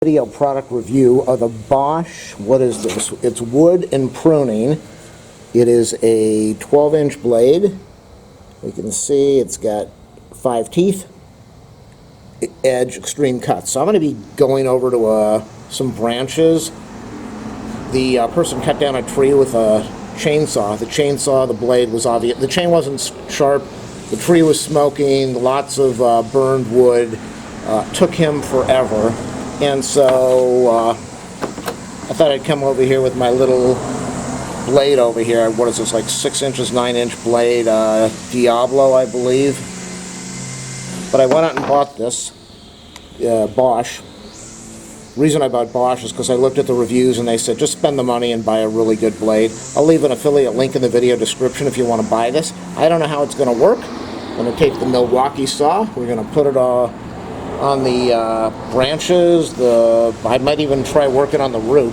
Video product review of the BOSCH. What is this? It's wood and pruning. It is a 12-inch blade. You can see it's got 5 teeth, edge, extreme cuts. So I'm going to be going over to some branches. The person cut down a tree with a chainsaw. The blade was obvious. The chain wasn't sharp. The tree was smoking. Lots of burned wood. Took him forever. And so I thought I'd come over here with my little blade over here. What is this, like 6 inches, 9-inch blade, Diablo, I believe. But I went out and bought this, BOSCH. The reason I bought BOSCH is because I looked at the reviews and they said just spend the money and buy a really good blade. I'll leave an affiliate link in the video description if you want to buy this. I don't know how it's going to work. I'm going to take the Milwaukee saw. We're going to put it on the branches. I might even try working on the root.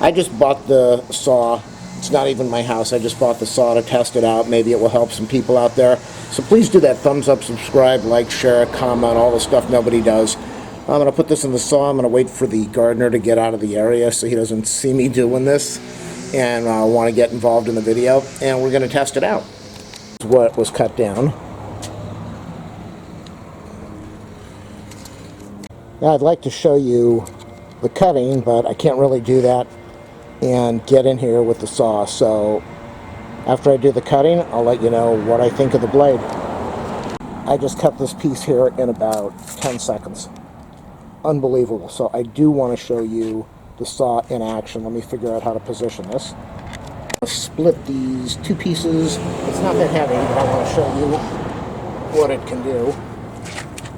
I just bought the saw. It's not even my house. I just bought the saw to test it out. Maybe it will help some people out there. So please do that thumbs up, subscribe, like, share, comment, all the stuff nobody does. I'm going to put this in the saw. I'm going to wait for the gardener to get out of the area so he doesn't see me doing this and want to get involved in the video. And we're going to test it out. This is what was cut down. Now I'd like to show you the cutting, but I can't really do that and get in here with the saw. So after I do the cutting, I'll let you know what I think of the blade. I just cut this piece here in about 10 seconds. Unbelievable. So I do want to show you the saw in action. Let me figure out how to position this. I'll split these two pieces. It's not that heavy, but I want to show you what it can do.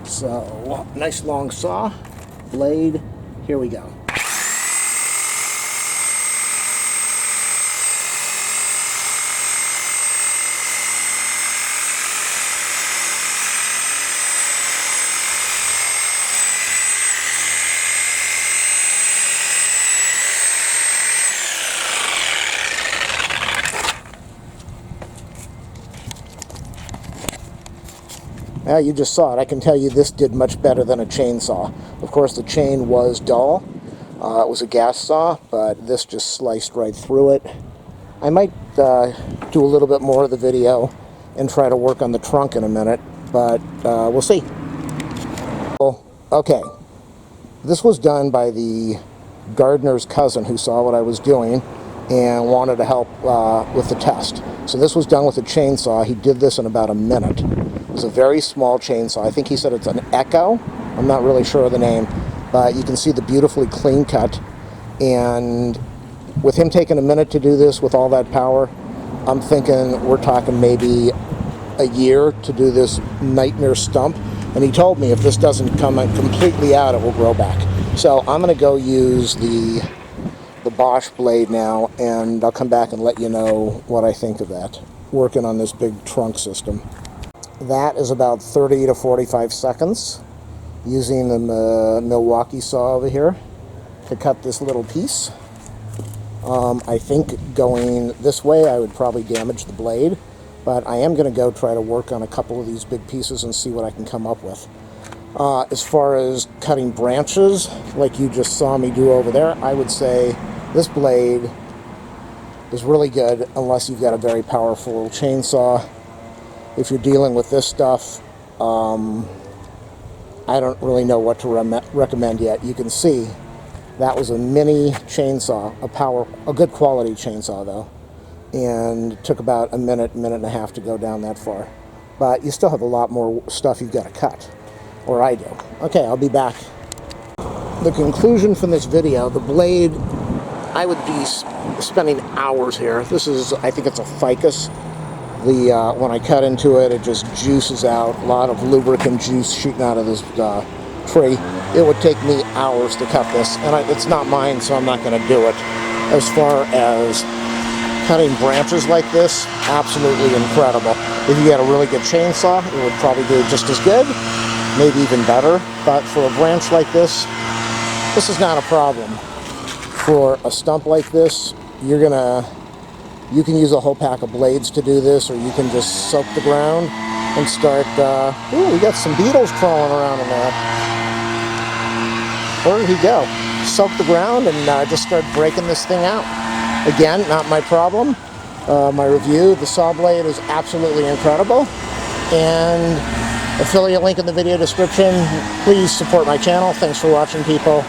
So, nice long saw, blade, here we go. Well, you just saw it. I can tell you this did much better than a chainsaw. Of course, the chain was dull. It was a gas saw, but this just sliced right through it. I might do a little bit more of the video and try to work on the trunk in a minute, but we'll see. Okay, this was done by the gardener's cousin who saw what I was doing and wanted to help with the test. So this was done with a chainsaw. He did this in about a minute. It was a very small chainsaw. I think he said it's an Echo. I'm not really sure of the name, but you can see the beautifully clean cut. And with him taking a minute to do this with all that power, I'm thinking we're talking maybe a year to do this nightmare stump. And he told me if this doesn't come completely out, it will grow back. So I'm going to go use the BOSCH blade now, and I'll come back and let you know what I think of that, working on this big trunk system. That is about 30 to 45 seconds using the Milwaukee saw over here to cut this little piece. I think going this way I would probably damage the blade, but I am going to go try to work on a couple of these big pieces and see what I can come up with. As far as cutting branches, like you just saw me do over there, I would say this blade is really good unless you've got a very powerful chainsaw. If you're dealing with this stuff, I don't really know what to recommend yet. You can see that was a mini chainsaw, a good quality chainsaw though, and it took about a minute and a half to go down that far. But you still have a lot more stuff you've got to cut, or I do. Okay, I'll be back. The conclusion from this video, the blade, I would be spending hours here. This is, I think it's a ficus. When I cut into it, it just juices out. A lot of lubricant juice shooting out of this tree. It would take me hours to cut this, and it's not mine, so I'm not going to do it. As far as cutting branches like this, absolutely incredible. If you had a really good chainsaw, it would probably do it just as good, maybe even better. But for a branch like this is not a problem. For a stump like this, you can use a whole pack of blades to do this, or you can just soak the ground and start, ooh, we got some beetles crawling around in there. Where did he go? soaked the ground and just started breaking this thing out. Again, not my problem. My review, the saw blade is absolutely incredible. And affiliate link in the video description. Please support my channel. Thanks for watching, people.